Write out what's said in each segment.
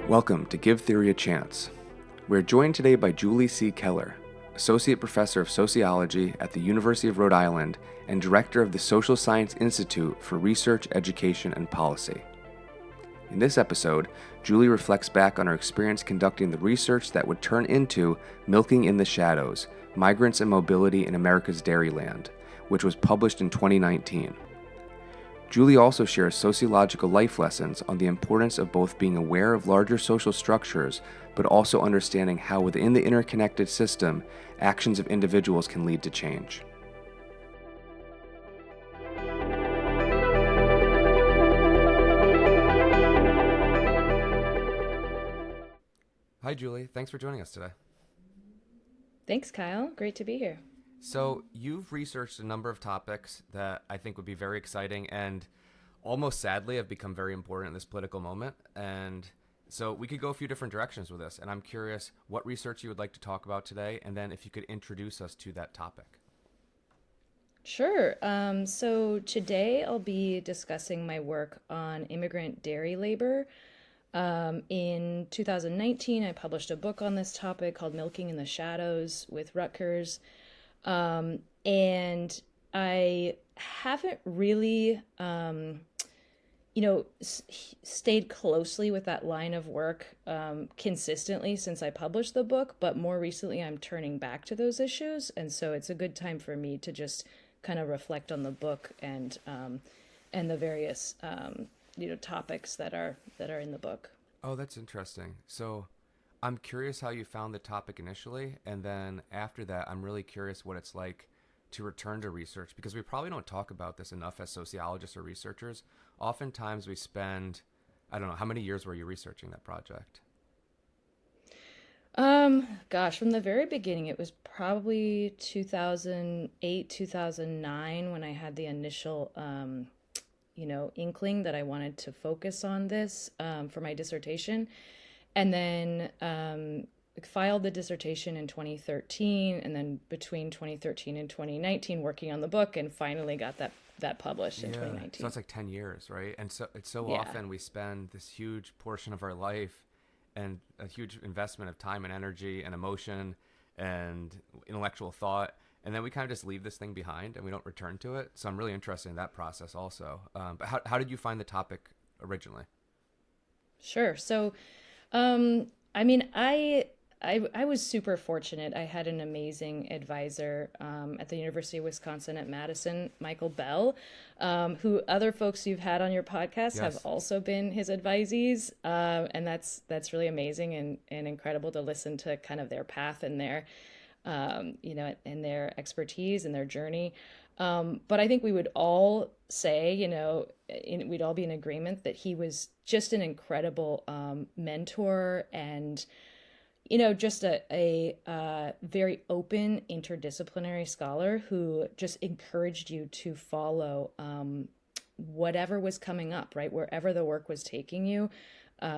Welcome to Give Theory a Chance. We're joined today by Julie C. Keller, Associate Professor of Sociology at the University of Rhode Island and Director of the Social Science Institute for Research, Education, and Policy. In this episode, Julie reflects back on her experience conducting the research that would turn into Milking in the Shadows, Migrants and Mobility in America's Dairyland, which was published in 2019. Julie also shares sociological life lessons on the importance of both being aware of larger social structures, but also understanding how within the interconnected system, actions of individuals can lead to change. Hi, Julie. Thanks for joining us today. Thanks, Kyle. Great to be here. So you've researched a number of topics that I think would be very exciting and almost sadly have become very important in this political moment. And so we could go a few different directions with this. And I'm curious what research you would like to talk about today, and then if you could introduce us to that topic. Sure. So today I'll be discussing my work on immigrant dairy labor. In 2019, I published a book on this topic called Milking in the Shadows with Rutgers. And I haven't really, stayed closely with that line of work consistently since I published the book, but more recently I'm turning back to those issues. And so it's a good time for me to just kind of reflect on the book and the various, topics that are in the book. Oh, that's interesting. So I'm curious how you found the topic initially, and then after that, I'm really curious what it's like to return to research, because we probably don't talk about this enough as sociologists or researchers. Oftentimes we spend, I don't know, how many years were you researching that project? From the very beginning, it was probably 2008, 2009 when I had the initial, inkling that I wanted to focus on this for my dissertation. And then filed the dissertation in 2013, and then between 2013 and 2019 working on the book, and finally got that published in 2019. So it's like 10 years, right? And so it's so Yeah. often we spend this huge portion of our life and a huge investment of time and energy and emotion and intellectual thought, and then we kind of just leave this thing behind and we don't return to it. So I'm really interested in that process also. But how did you find the topic originally? Sure. So, I was super fortunate. I had an amazing advisor at the University of Wisconsin at Madison, Michael Bell, who other folks you've had on your podcast have also been his advisees. And that's really amazing and incredible to listen to kind of their path and their, and their expertise and their journey. But I think we would all say, we'd all be in agreement that he was just an incredible mentor and, just a very open interdisciplinary scholar who just encouraged you to follow whatever was coming up, right? Wherever the work was taking you.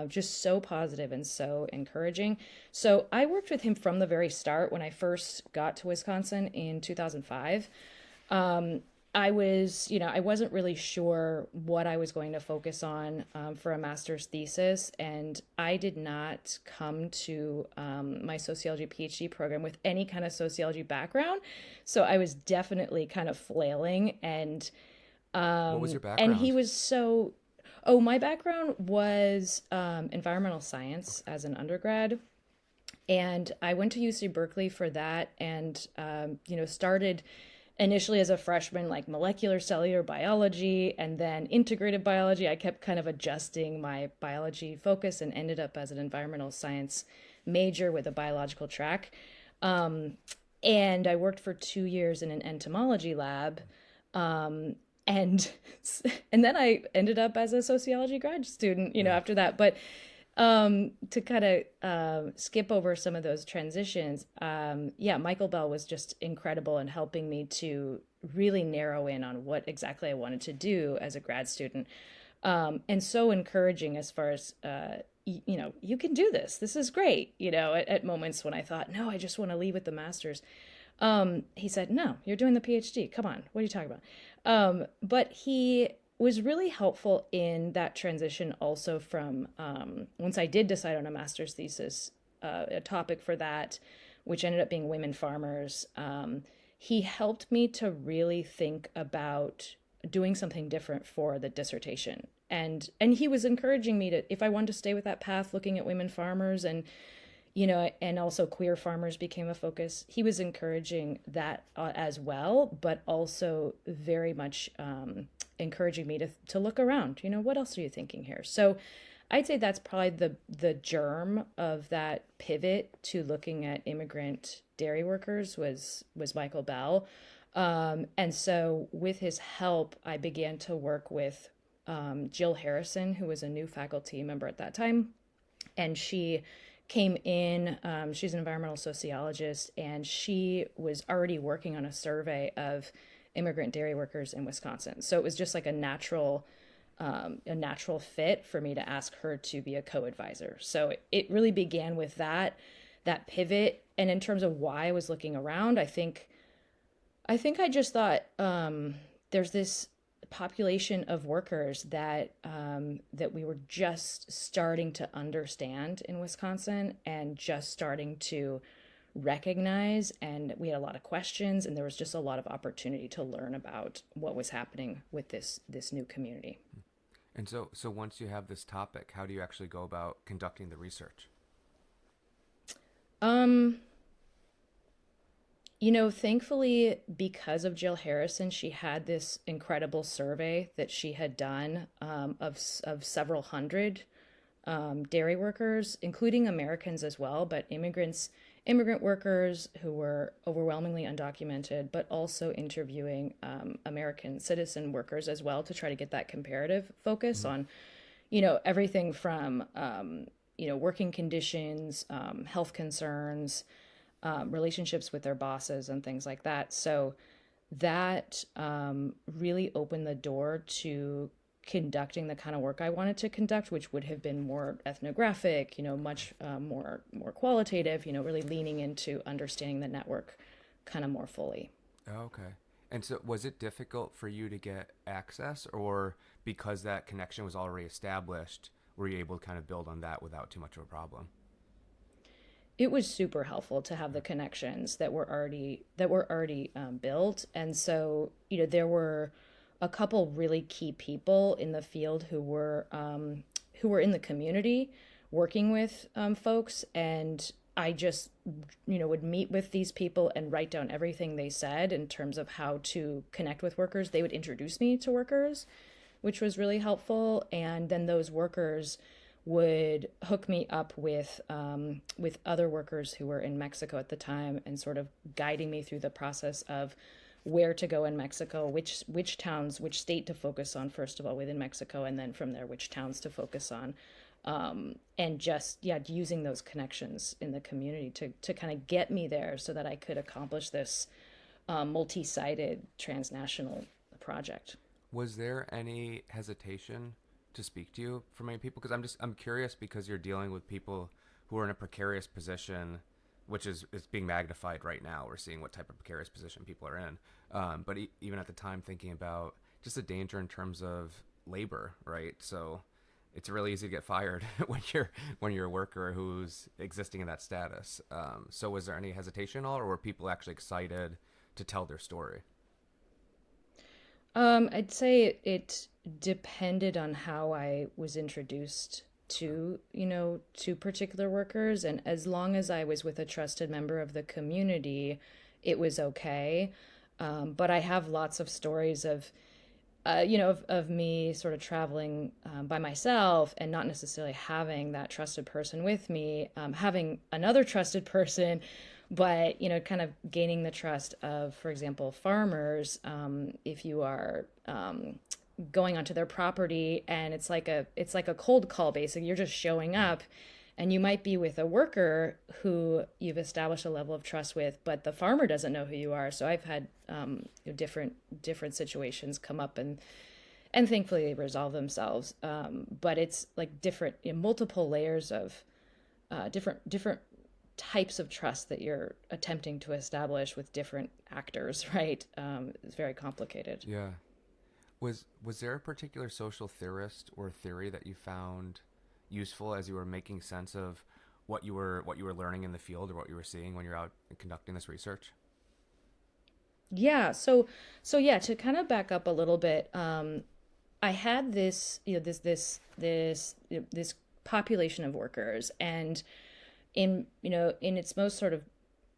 Just so positive and so encouraging. So I worked with him from the very start when I first got to Wisconsin in 2005. I wasn't really sure what I was going to focus on for a master's thesis, and I did not come to my sociology PhD program with any kind of sociology background. So I was definitely kind of flailing, and What was your background? and he was so. Oh, my background was environmental science as an undergrad. And I went to UC Berkeley for that and, started initially as a freshman, like molecular cellular biology and then integrated biology. I kept kind of adjusting my biology focus and ended up as an environmental science major with a biological track. And I worked for 2 years in an entomology lab. And then I ended up as a sociology grad student, after that. But to kind of skip over some of those transitions, Michael Bell was just incredible in helping me to really narrow in on what exactly I wanted to do as a grad student. And so encouraging as far as, you can do this. This is great, at moments when I thought, no, I just want to leave with the master's. He said, no, you're doing the PhD. Come on. What are you talking about? But he was really helpful in that transition also from once I did decide on a master's thesis, a topic for that, which ended up being women farmers. He helped me to really think about doing something different for the dissertation. And he was encouraging me to, if I wanted to stay with that path, looking at women farmers and and also queer farmers became a focus. He was encouraging that as well, but also very much encouraging me to look around. What else are you thinking here? So I'd say that's probably the germ of that pivot to looking at immigrant dairy workers was Michael Bell. And so with his help, I began to work with Jill Harrison, who was a new faculty member at that time. And she came in, she's an environmental sociologist, and she was already working on a survey of immigrant dairy workers in Wisconsin. So it was just like a natural fit for me to ask her to be a co-advisor. So it really began with that pivot. And in terms of why I was looking around, I think I just thought there's this population of workers that we were just starting to understand in Wisconsin and just starting to recognize, and we had a lot of questions, and there was just a lot of opportunity to learn about what was happening with this new community. And so once you have this topic, how do you actually go about conducting the research? Thankfully, because of Jill Harrison, she had this incredible survey that she had done of several hundred dairy workers, including Americans as well, but immigrant workers who were overwhelmingly undocumented, but also interviewing American citizen workers as well to try to get that comparative focus on, everything from, working conditions, health concerns, relationships with their bosses and things like that. So that really opened the door to conducting the kind of work I wanted to conduct, which would have been more ethnographic, much more qualitative, really leaning into understanding the network kind of more fully. Okay. And so was it difficult for you to get access, or because that connection was already established, were you able to kind of build on that without too much of a problem? It was super helpful to have the connections that were already built. And so, there were a couple really key people in the field who were in the community working with folks, and I just would meet with these people and write down everything they said in terms of how to connect with workers. They would introduce me to workers, which was really helpful, and then those workers would hook me up with other workers who were in Mexico at the time, and sort of guiding me through the process of where to go in Mexico, which towns, which state to focus on first of all within Mexico, and then from there which towns to focus on, and just using those connections in the community to kind of get me there so that I could accomplish this multi-sided transnational project. Was there any hesitation to speak to you from many people? Because I'm curious, because you're dealing with people who are in a precarious position, which is being magnified right now. We're seeing what type of precarious position people are in. But even at the time, thinking about just the danger in terms of labor, right? So it's really easy to get fired when you're a worker who's existing in that status. So was there any hesitation at all, or were people actually excited to tell their story? I'd say it depended on how I was introduced to particular workers, and as long as I was with a trusted member of the community, it was okay. But I have lots of stories of me sort of traveling by myself and not necessarily having that trusted person with me, having another trusted person, but kind of gaining the trust of, for example, farmers. If you are going onto their property, and it's like a cold call, basically. You're just showing up, and you might be with a worker who you've established a level of trust with, but the farmer doesn't know who you are. So I've had different situations come up, and thankfully they resolve themselves. But it's like different, multiple layers of different types of trust that you're attempting to establish with different actors, right? It's very complicated. Yeah. Was there a particular social theorist or theory that you found useful as you were making sense of what you were learning in the field or what you were seeing when you're out conducting this research? Yeah, so yeah, to kind of back up a little bit, I had this, this population of workers, and in its most sort of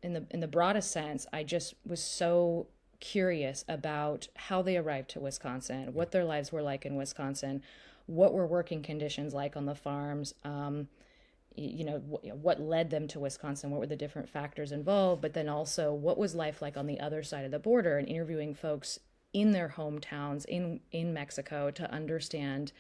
in the broadest sense, I just was so curious about how they arrived to Wisconsin, Yeah. what their lives were like in Wisconsin, what were working conditions like on the farms, what led them to Wisconsin, what were the different factors involved, but then also what was life like on the other side of the border, and interviewing folks in their hometowns in Mexico to understand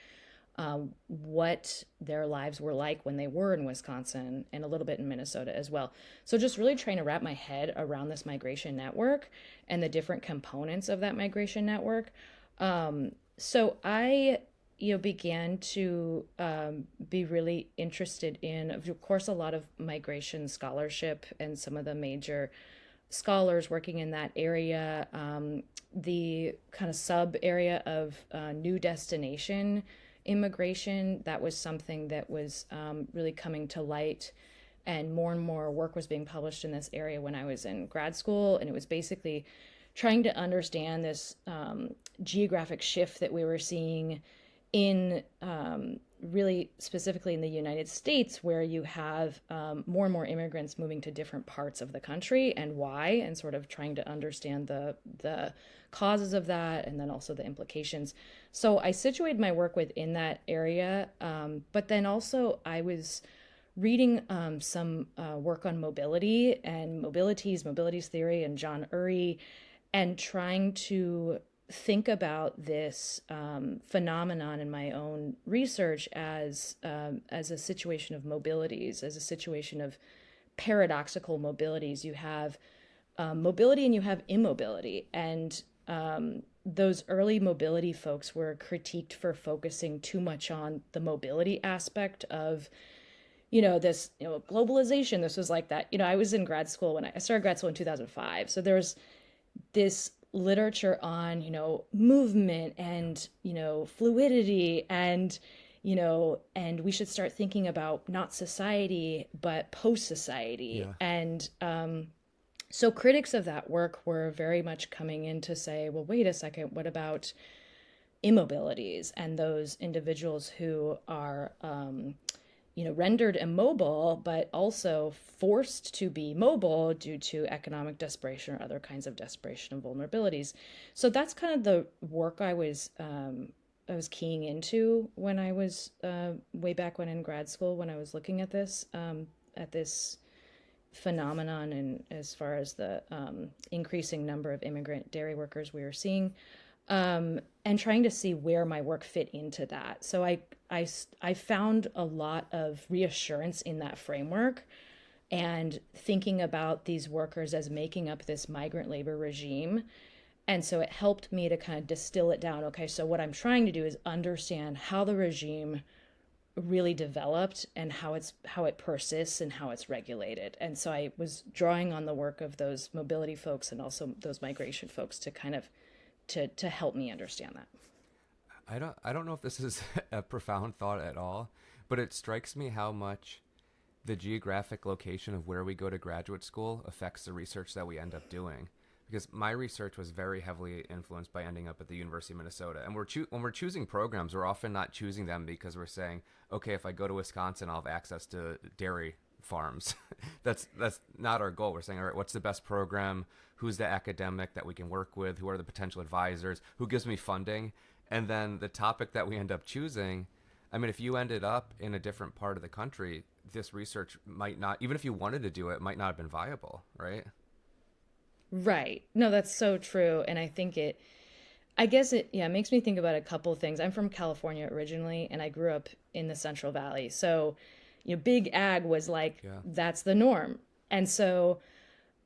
what their lives were like when they were in Wisconsin and a little bit in Minnesota as well. So just really trying to wrap my head around this migration network and the different components of that migration network. So I began to be really interested in, of course, a lot of migration scholarship and some of the major scholars working in that area, the kind of sub area of new destination immigration. That was something that was really coming to light, and more work was being published in this area when I was in grad school. And it was basically trying to understand this geographic shift that we were seeing in really specifically in the United States, where you have more and more immigrants moving to different parts of the country, and why, and sort of trying to understand the causes of that, and then also the implications. So I situated my work within that area, but then also I was reading some work on mobility and mobilities theory, and John Urey, and trying to think about this phenomenon in my own research as a situation of mobilities, as a situation of paradoxical mobilities. You have mobility and you have immobility, and those early mobility folks were critiqued for focusing too much on the mobility aspect of this globalization. This was like that. I was in grad school when I started grad school in 2005, so there was this literature on movement and fluidity, and and we should start thinking about not society but post society. Yeah. And so critics of that work were very much coming in to say, well, wait a second, what about immobilities and those individuals who are rendered immobile, but also forced to be mobile due to economic desperation or other kinds of desperation and vulnerabilities. So that's kind of the work I was keying into when I was way back when in grad school, when I was looking at this phenomenon, and as far as the increasing number of immigrant dairy workers we were seeing, and trying to see where my work fit into that. So I found a lot of reassurance in that framework, and thinking about these workers as making up this migrant labor regime. And so it helped me to kind of distill it down. Okay, so what I'm trying to do is understand how the regime really developed, and how it persists, and how it's regulated. And so I was drawing on the work of those mobility folks and also those migration folks to kind of to help me understand that. I don't know if this is a profound thought at all, but it strikes me how much the geographic location of where we go to graduate school affects the research that we end up doing. Because my research was very heavily influenced by ending up at the University of Minnesota. And when we're choosing programs, we're often not choosing them because we're saying, okay, if I go to Wisconsin, I'll have access to dairy farms. That's not our goal. We're saying, all right, what's the best program? Who's the academic that we can work with? Who are the potential advisors? Who gives me funding? And then the topic that we end up choosing, I mean, if you ended up in a different part of the country, this research might not, even if you wanted to do it, might not have been viable, right? Right. No, that's so true. And I guess it makes me think about a couple things. I'm from California originally, and I grew up in the Central Valley. So, big ag was like, Yeah. that's the norm. And so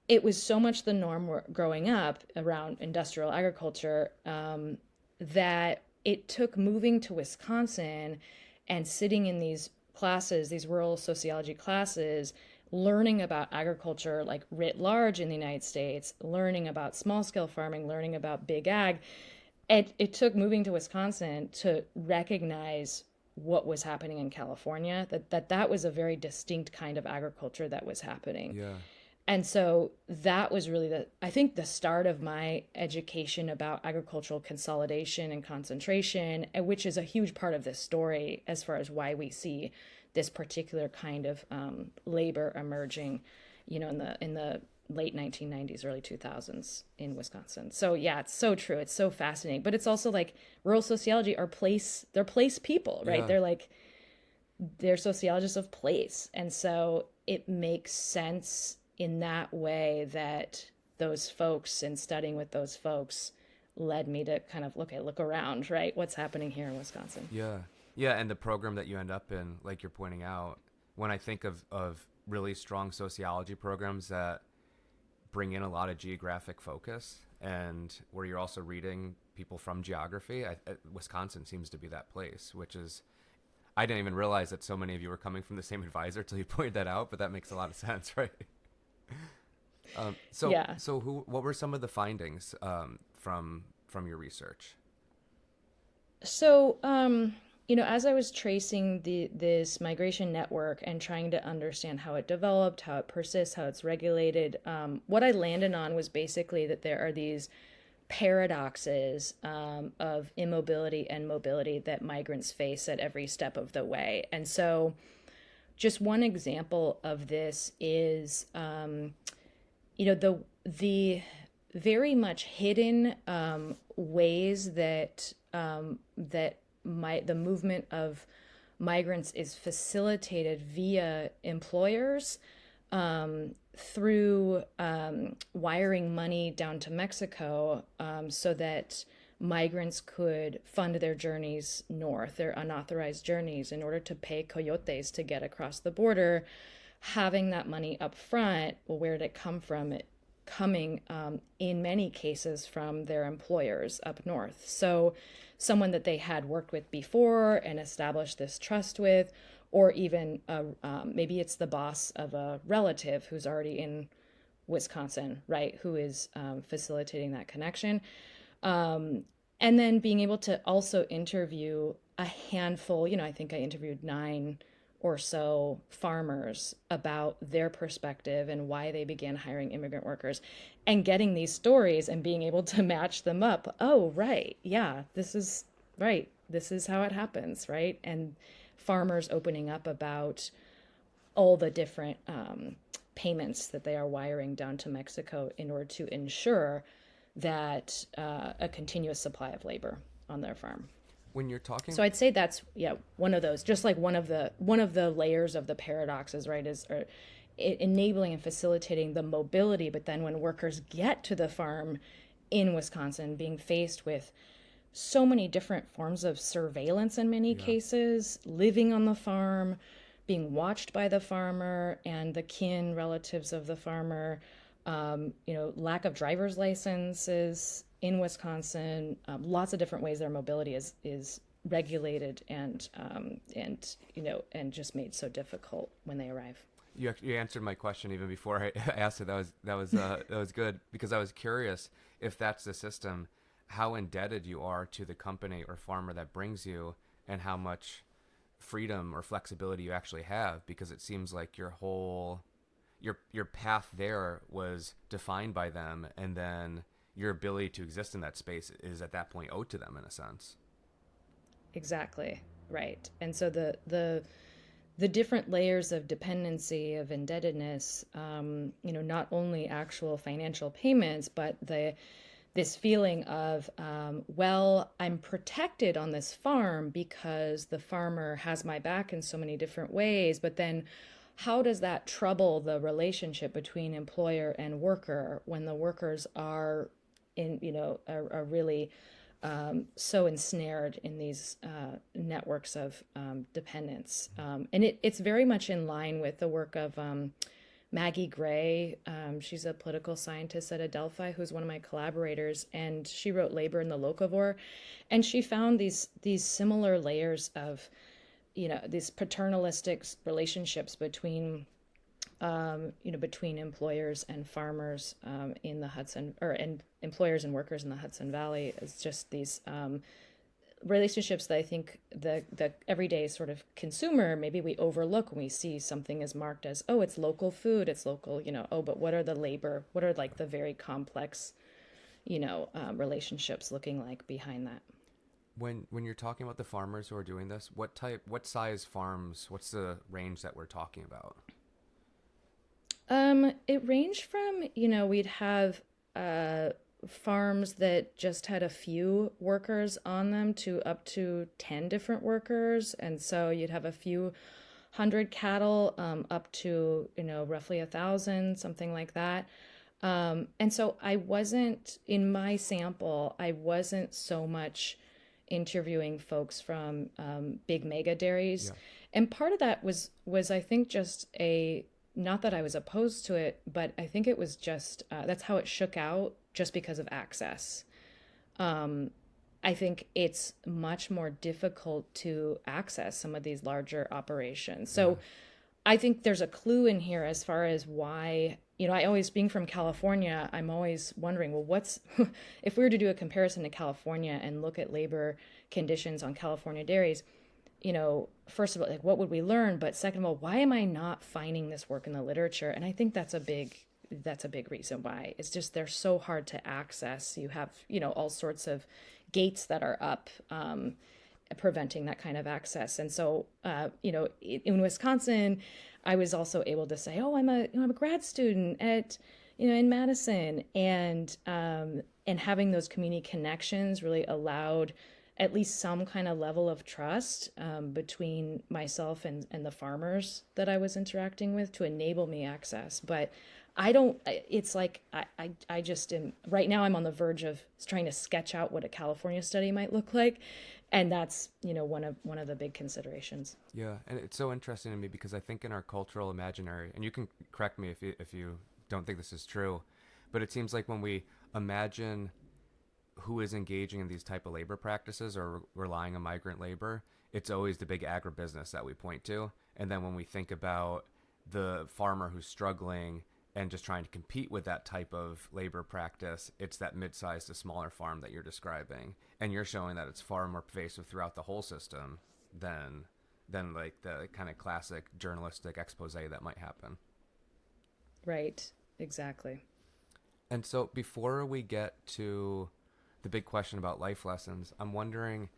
it was so much the norm growing up around industrial agriculture, that it took moving to Wisconsin and sitting in these classes, these rural sociology classes, learning about agriculture like writ large in the United States, learning about small scale farming, learning about big ag, it took moving to Wisconsin to recognize what was happening in California, that was a very distinct kind of agriculture that was happening. Yeah. And so that was really I think the start of my education about agricultural consolidation and concentration, which is a huge part of this story as far as why we see this particular kind of labor emerging, in the late 1990s, early 2000s in Wisconsin. So yeah, it's so true. It's so fascinating. But it's also like rural sociology are they're place people, right? Yeah. They're sociologists of place. And so it makes sense in that way that those folks and studying with those folks led me to kind of look around, right? What's happening here in Wisconsin? Yeah. Yeah. And the program that you end up in, like you're pointing out, when I think of really strong sociology programs that bring in a lot of geographic focus and where you're also reading people from geography, Wisconsin seems to be that place, which is, I didn't even realize that so many of you were coming from the same advisor till you pointed that out, but that makes a lot of sense, right? Yeah. So what were some of the findings from your research? So, as I was tracing this migration network and trying to understand how it developed, how it persists, how it's regulated, what I landed on was basically that there are these paradoxes of immobility and mobility that migrants face at every step of the way. And so, just one example of this is, the very much hidden ways that the movement of migrants is facilitated via employers through wiring money down to Mexico so that migrants could fund their journeys north, their unauthorized journeys, in order to pay coyotes to get across the border. Having that money up front, well, where did it come from? Coming in many cases from their employers up north. So someone that they had worked with before and established this trust with, or even maybe it's the boss of a relative who's already in Wisconsin, right, who is facilitating that connection. And then being able to also interview a handful, I think I interviewed 9 or so farmers about their perspective and why they began hiring immigrant workers, and getting these stories and being able to match them up. Oh, right. Yeah, this is right. This is how it happens, right? And farmers opening up about all the different payments that they are wiring down to Mexico in order to ensure that a continuous supply of labor on their farm. When you're talking, so I'd say that's one of those, just like one of the layers of the paradoxes, right, is enabling and facilitating the mobility, but then when workers get to the farm in Wisconsin, being faced with so many different forms of surveillance in many cases, living on the farm, being watched by the farmer and the kin relatives of the farmer, lack of driver's licenses in Wisconsin, lots of different ways their mobility is regulated and just made so difficult when they arrive. You answered my question even before I asked it. That was good, because I was curious if that's the system, how indebted you are to the company or farmer that brings you, and how much freedom or flexibility you actually have, because it seems like your path there was defined by them, and then your ability to exist in that space is at that point owed to them in a sense. Exactly. Right. And so the different layers of dependency, of indebtedness, not only actual financial payments, but this feeling of, I'm protected on this farm because the farmer has my back in so many different ways, but then how does that trouble the relationship between employer and worker when the workers are are really so ensnared in these networks of dependence. And it's very much in line with the work of Maggie Gray. She's a political scientist at Adelphi who's one of my collaborators, and she wrote Labor in the Locavore, and she found these similar layers of these paternalistic relationships between between employers and farmers in the Hudson, and employers and workers in the Hudson Valley, is just these relationships that I think the everyday sort of consumer, maybe we overlook when we see something is marked as, oh, it's local food, it's local, oh, but what are like the very complex, relationships looking like behind that? When you're talking about the farmers who are doing this, what size farms, what's the range that we're talking about? It ranged from, we'd have farms that just had a few workers on them to up to 10 different workers. And so you'd have a few hundred cattle, up to, roughly 1,000, something like that. And so in my sample, I wasn't so much interviewing folks from big mega dairies. Yeah. And part of that was I think just not that I was opposed to it, but I think it was just, that's how it shook out, just because of access. I think it's much more difficult to access some of these larger operations. So I think there's a clue in here as far as why, being from California, I'm always wondering, well, if we were to do a comparison to California and look at labor conditions on California dairies, first of all, like, what would we learn? But second of all, why am I not finding this work in the literature? And I think that's a big reason why. It's just, they're so hard to access. You have, all sorts of gates that are up, preventing that kind of access. And so, in Wisconsin, I was also able to say, oh, I'm a grad student at, in Madison, and having those community connections really allowed at least some kind of level of trust between myself and the farmers that I was interacting with to enable me access. But it's like, I just am, right now I'm on the verge of trying to sketch out what a California study might look like. And that's, one of the big considerations. Yeah. And it's so interesting to me because I think in our cultural imaginary, and you can correct me if you don't think this is true, but it seems like when we imagine who is engaging in these type of labor practices or relying on migrant labor, it's always the big agribusiness that we point to. And then when we think about the farmer who's struggling and just trying to compete with that type of labor practice, it's that mid-sized to smaller farm that you're describing. And you're showing that it's far more pervasive throughout the whole system than like the kind of classic journalistic expose that might happen. Right, exactly. And so before we get to the big question about life lessons, I'm wondering,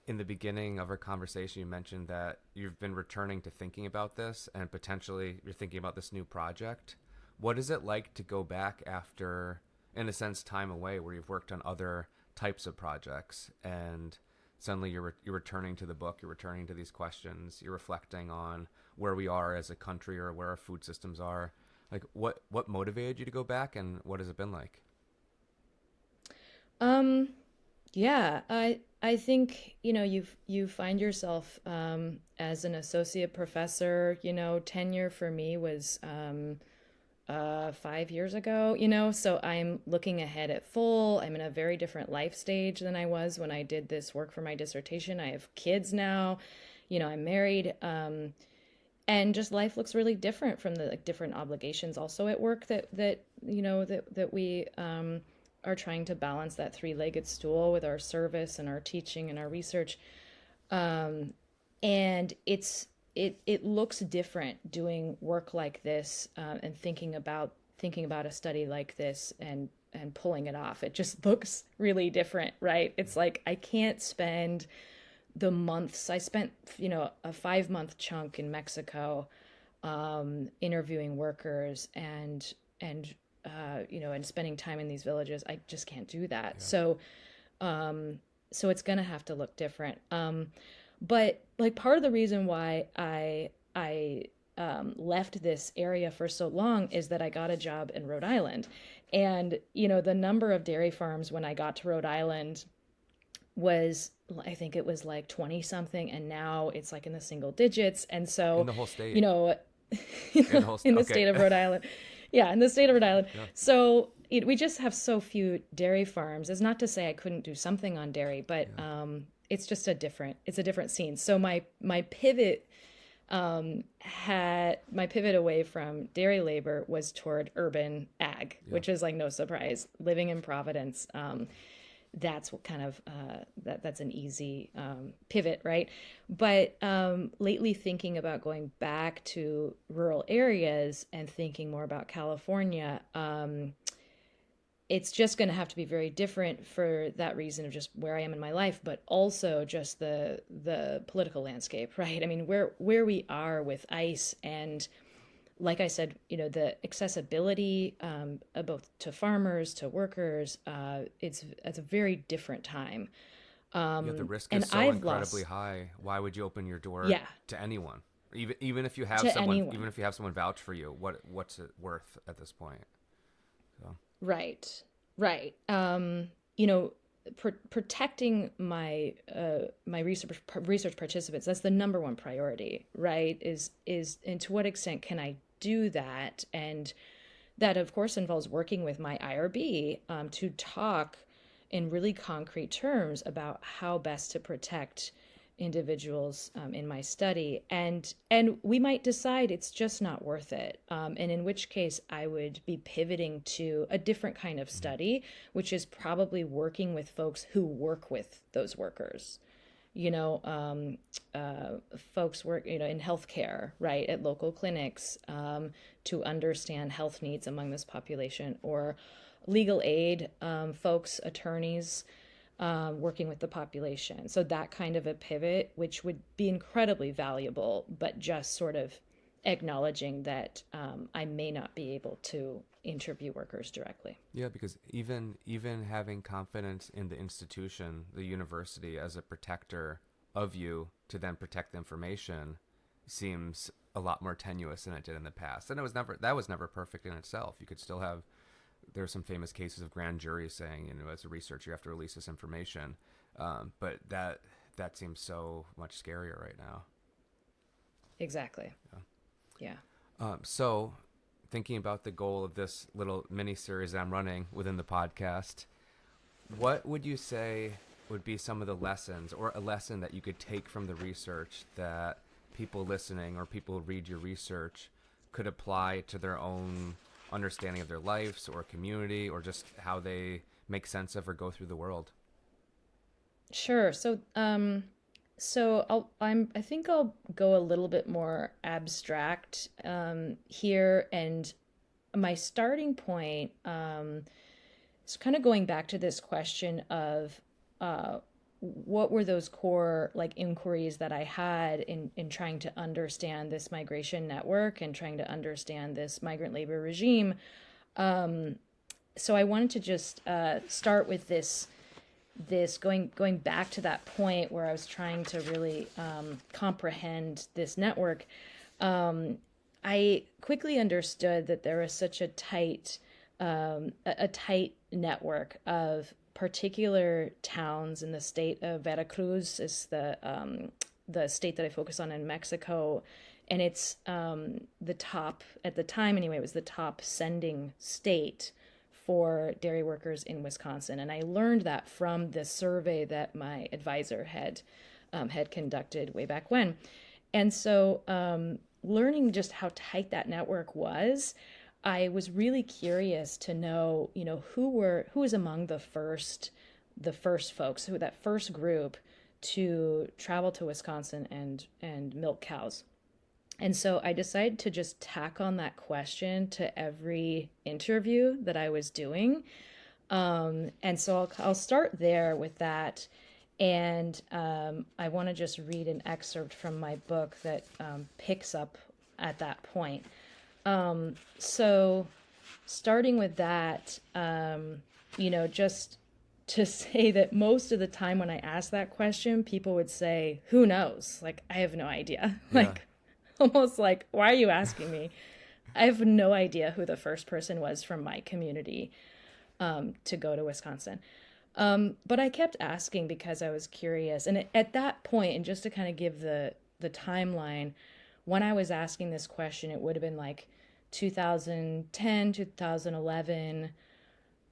in the beginning of our conversation, you mentioned that you've been returning to thinking about this and potentially you're thinking about this new project. What is it like to go back after, in a sense, time away where you've worked on other types of projects and suddenly you're returning to the book, you're returning to these questions, you're reflecting on where we are as a country or where our food systems are? Like, what motivated you to go back and what has it been like? Yeah, I think, you find yourself, as an associate professor, tenure for me was, 5 years ago, so I'm looking ahead at full. I'm in a very different life stage than I was when I did this work for my dissertation. I have kids now, I'm married, and just life looks really different from the different obligations also at work that we, are trying to balance that three-legged stool with our service and our teaching and our research. And it looks different doing work like this, and thinking about a study like this and pulling it off. It just looks really different, right? It's like, I can't spend the months. I spent, a 5-month chunk in Mexico, interviewing workers and spending time in these villages. I just can't do that. Yeah. So it's going to have to look different. But like, part of the reason why I left this area for so long is that I got a job in Rhode Island. And, the number of dairy farms when I got to Rhode Island was, I think it was like 20 something. And now it's like in the single digits. And so, in the whole state, in the state of Rhode Island. Yeah, in the state of Rhode Island. Yeah. So we just have so few dairy farms. It's not to say I couldn't do something on dairy, but it's just a different scene. So my pivot had my pivot away from dairy labor was toward urban ag, which is like no surprise. Living in Providence, that's what kind of that's an easy pivot, right? But lately thinking about going back to rural areas and thinking more about California, it's just going to have to be very different for that reason of just where I am in my life, but also just the political landscape, right? I mean, where we are with ICE and, like I said, the accessibility both to farmers, to workers, it's a very different time. The risk is so incredibly high. Why would you open your door to anyone? Even if you have someone vouch for you, what's it worth at this point? So. Right. Protecting my my research participants, that's the number one priority, right? Is and to what extent can I do that? And that, of course, involves working with my IRB to talk in really concrete terms about how best to protect individuals in my study, and we might decide it's just not worth it, and in which case I would be pivoting to a different kind of study, which is probably working with folks who work with those workers. Folks work in healthcare, right, at local clinics, to understand health needs among this population, or legal aid folks, attorneys, working with the population. So that kind of a pivot, which would be incredibly valuable, but just sort of acknowledging that I may not be able to interview workers directly. Yeah, because even having confidence in the institution, the university, as a protector of you to then protect the information seems a lot more tenuous than it did in the past. And that was never perfect in itself. You could still have, there's some famous cases of grand juries saying, as a researcher, you have to release this information. But that seems so much scarier right now. Exactly. Yeah. So thinking about the goal of this little mini series that I'm running within the podcast, what would you say would be some of the lessons, or a lesson that you could take from the research that people listening or people who read your research could apply to their own understanding of their lives or community, or just how they make sense of or go through the world? Sure. So, I think I'll go a little bit more abstract here, and my starting point is kind of going back to this question of what were those core inquiries that I had in trying to understand this migration network and trying to understand this migrant labor regime. So I wanted to just start with this going back to that point where I was trying to really comprehend this network. I quickly understood that there was such a tight network of particular towns in the state of Veracruz, is the state that I focus on in Mexico, and it's the top, at the time anyway, it was the top sending state for dairy workers in Wisconsin. And I learned that from the survey that my advisor had conducted way back when. And so learning just how tight that network was, I was really curious to know, who was among the first folks, that first group to travel to Wisconsin and milk cows. And so I decided to just tack on that question to every interview that I was doing. And so I'll start there with that. And I want to just read an excerpt from my book that picks up at that point. So starting with that, just to say that most of the time when I ask that question, people would say, who knows? I have no idea. Yeah. Almost like, why are you asking me? I have no idea who the first person was from my community to go to Wisconsin. But I kept asking because I was curious. And at that point, and just to kind of give the timeline, when I was asking this question, it would have been 2010, 2011,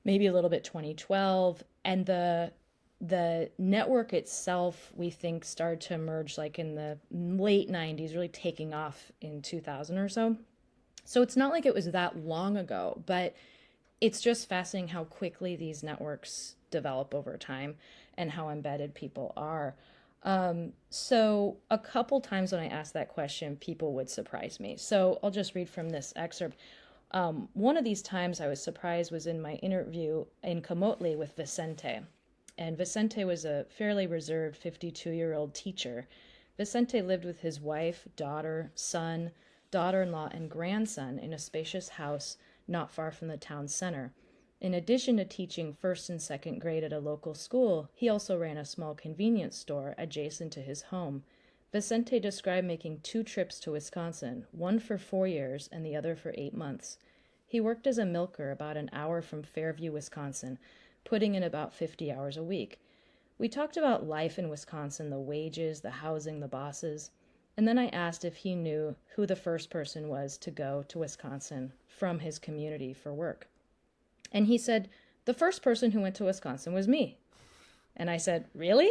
maybe a little bit 2012. And the The network itself, we think, started to emerge like in the late 90s, really taking off in 2000 or so. So it's not like it was that long ago, but it's just fascinating how quickly these networks develop over time and how embedded people are. So a couple times when I asked that question, people would surprise me. So I'll just read from this excerpt. One of these times I was surprised was in my interview in Camotli with Vicente. And Vicente was a fairly reserved 52-year-old teacher. Vicente lived with his wife, daughter, son, daughter-in-law, and grandson in a spacious house not far from the town center. In addition to teaching first and second grade at a local school, he also ran a small convenience store adjacent to his home. Vicente described making 2 trips to Wisconsin, one for 4 years and the other for 8 months. He worked as a milker about an hour from Fairview, Wisconsin, putting in about 50 hours a week. We talked about life in Wisconsin, the wages, the housing, the bosses, and then I asked if he knew who the first person was to go to Wisconsin from his community for work. And he said, the first person who went to Wisconsin was me. And I said, really?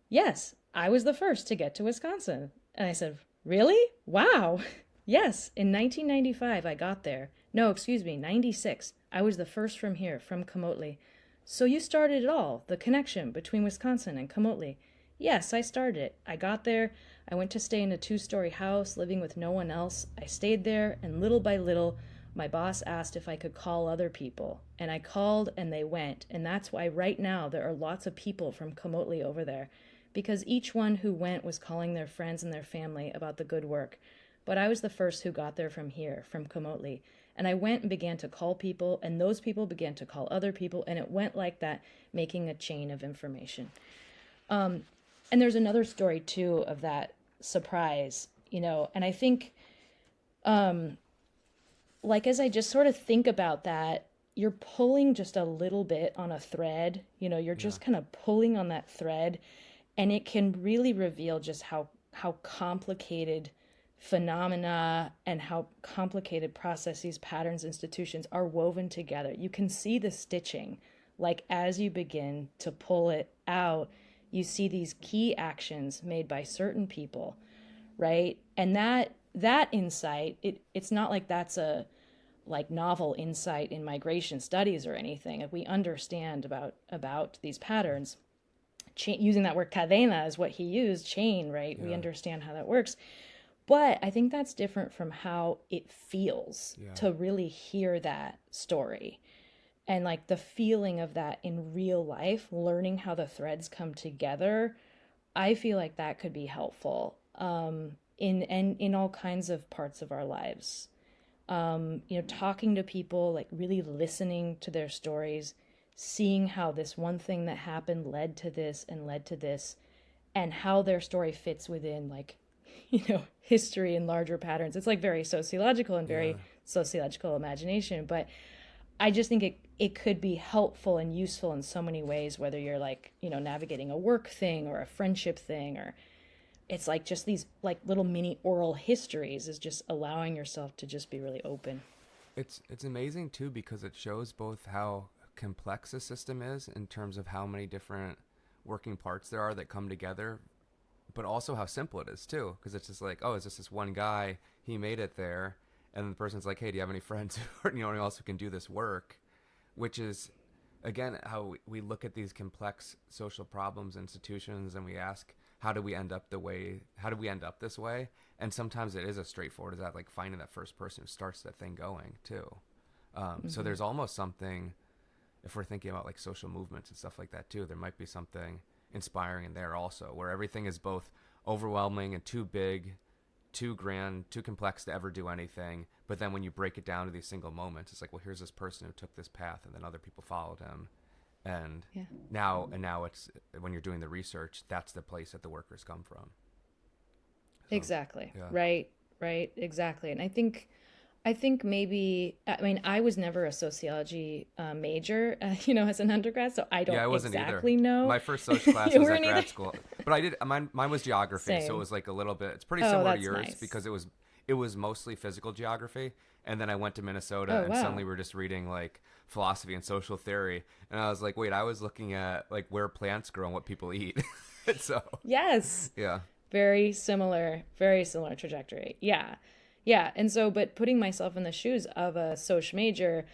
Yes, I was the first to get to Wisconsin. And I said, really? Wow. Yes, in 1995 I got there. No, excuse me, 96. I was the first from here, from Camotli. So you started it all, the connection between Wisconsin and Camotli. Yes, I started it. I got there. I went to stay in a 2-story house, living with no one else. I stayed there, and little by little, my boss asked if I could call other people. And I called, and they went. And that's why right now there are lots of people from Camotli over there, because each one who went was calling their friends and their family about the good work. But I was the first who got there from here, from Camotli. And I went and began to call people, and those people began to call other people, and it went like that, making a chain of information. And there's another story, too, of that surprise, and I think, like, as I just sort of think about that, you're pulling just a little bit on a thread, you're just kind of pulling on that thread, and it can really reveal just how complicated phenomena and how complicated processes, patterns, institutions are woven together. You can see the stitching, like as you begin to pull it out, you see these key actions made by certain people, right? And that insight, it's not like that's a like novel insight in migration studies or anything. If we understand about these patterns, using that word cadena is what he used, chain, right? Yeah. We understand how that works. But I think that's different from how it feels to really hear that story. And like the feeling of that in real life, learning how the threads come together, I feel like that could be helpful in all kinds of parts of our lives. Talking to people, like really listening to their stories, seeing how this one thing that happened led to this, and how their story fits within like, history and larger patterns. It's like very sociological and very sociological imagination, but I just think it could be helpful and useful in so many ways, whether you're like, navigating a work thing or a friendship thing, or it's like just these like little mini oral histories is just allowing yourself to just be really open. It's amazing too, because it shows both how complex the system is in terms of how many different working parts there are that come together, but also how simple it is too, because it's just like, oh, is this one guy, he made it there, and the person's like, hey, do you have any friends or anyone else who can do this work? Which is, again, how we look at these complex social problems, institutions, and we ask, how do we end up this way? And sometimes it is as straightforward as that, like finding that first person who starts that thing going too. So there's almost something, if we're thinking about like social movements and stuff like that too, there might be something inspiring in there also, where everything is both overwhelming and too big, too grand, too complex to ever do anything. But then when you break it down to these single moments, it's like, well, here's this person who took this path, and then other people followed him. And now it's, when you're doing the research, that's the place that the workers come from. So, exactly. Yeah. Right. Exactly. And I think maybe, I was never a sociology major, as an undergrad, so I don't exactly know. My first social class was at grad school, but I did, mine was geography. Same. So it was like a little bit, it's pretty similar to yours. Nice. Because it was mostly physical geography. And then I went to Minnesota, Oh, and wow. suddenly we're just reading like philosophy and social theory. And I was like, wait, I was looking at like where plants grow and what people eat. So, Yes. yeah. Very similar trajectory. Yeah. Yeah. And so, but putting myself in the shoes of a social major,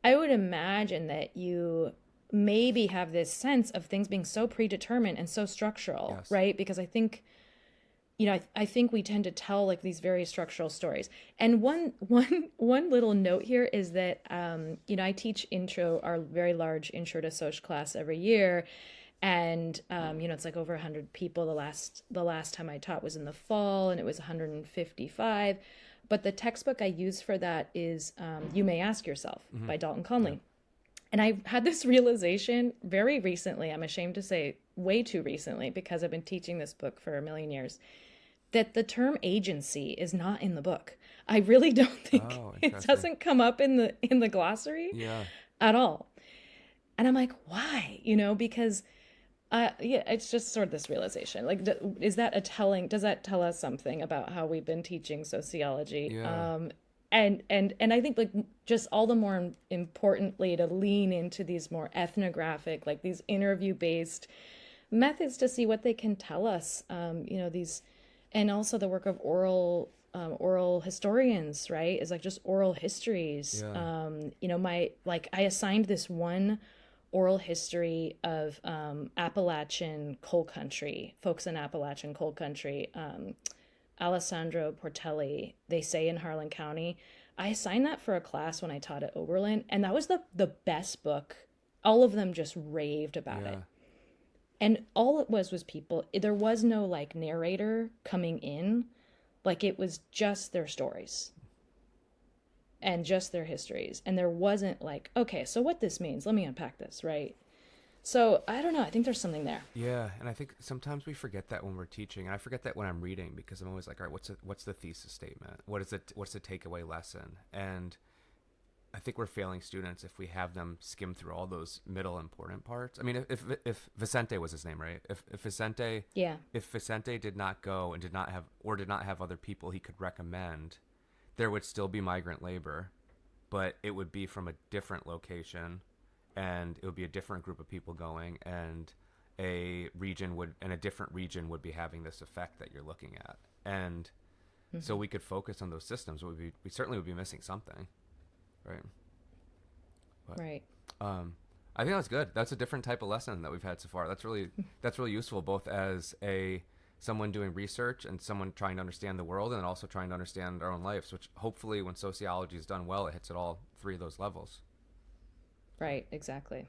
I would imagine that you maybe have this sense of things being so predetermined and so structural, Yes. right? Because I think, I think we tend to tell like these very structural stories. And one little note here is that, I teach our very large intro to social class every year, and it's like over 100 people. The last time I taught was in the fall, and it was 155. But the textbook I use for that is You May Ask Yourself Mm-hmm. by Dalton Yeah. Conley. And I had this realization very recently. I'm ashamed to say way too recently, because I've been teaching this book for a million years, that the term agency is not in the book. I really don't think Oh, it interesting. doesn't come up in the glossary Yeah. at all. And I'm like, why? Because yeah, it's just sort of this realization. Like, does that tell us something about how we've been teaching sociology? Yeah. And I think, like, just all the more importantly, to lean into these more ethnographic, like these interview based methods to see what they can tell us. These, and also the work of oral historians, right? Is like just oral histories. Yeah. I assigned this one oral history of Appalachian coal country, folks in Appalachian coal country. Alessandro Portelli, They Say in Harlan County. I assigned that for a class when I taught at Oberlin, and that was the best book. All of them just raved about Yeah. it. And all it was people, there was no like narrator coming in. Like, it was just their stories and just their histories. And there wasn't like, okay, so what this means, let me unpack this, right? So I don't know. I think there's something there. Yeah, and I think sometimes we forget that when we're teaching, and I forget that when I'm reading, because I'm always like, all right, what's the thesis statement? What's the takeaway lesson? And I think we're failing students if we have them skim through all those middle important parts. I mean, if Vicente was his name, right? Yeah. If Vicente did not go and did not have other people he could recommend, there would still be migrant labor, but it would be from a different location, and it would be a different group of people going, and a different region would be having this effect that you're looking at. And so we could focus on those systems. We certainly would be missing something, right? But, Right. I think that's good. That's a different type of lesson that we've had so far. That's really useful, both as someone doing research and someone trying to understand the world, and also trying to understand our own lives, which hopefully when sociology is done well, it hits at all three of those levels. Right. Exactly.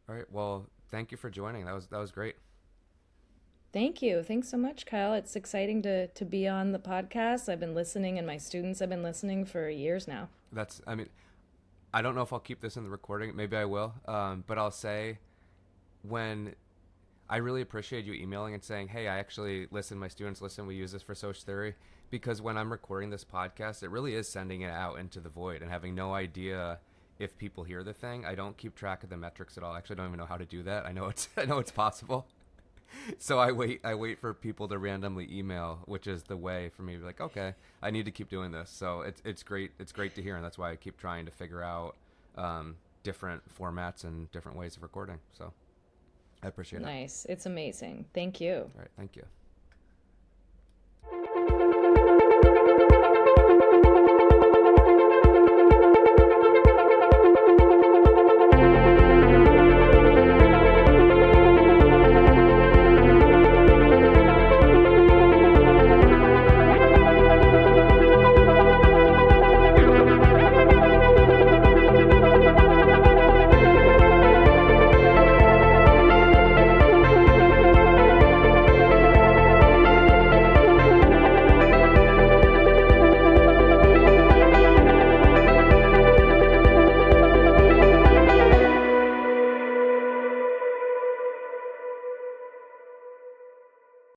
All right. Well, thank you for joining. That was great. Thank you. Thanks so much, Kyle. It's exciting to be on the podcast. I've been listening, and my students have been listening for years now. I mean, I don't know if I'll keep this in the recording. Maybe I will. But I'll say, when I really appreciate you emailing and saying, hey, I actually listen, my students listen, we use this for social theory, because when I'm recording this podcast, it really is sending it out into the void and having no idea if people hear the thing. I don't keep track of the metrics at all. Actually, I don't even know how to do that. I know it's possible. So I wait for people to randomly email, which is the way for me to be like, okay, I need to keep doing this. So it's great to hear, and that's why I keep trying to figure out different formats and different ways of recording. So I appreciate it. Nice. It's amazing. Thank you. All right, thank you.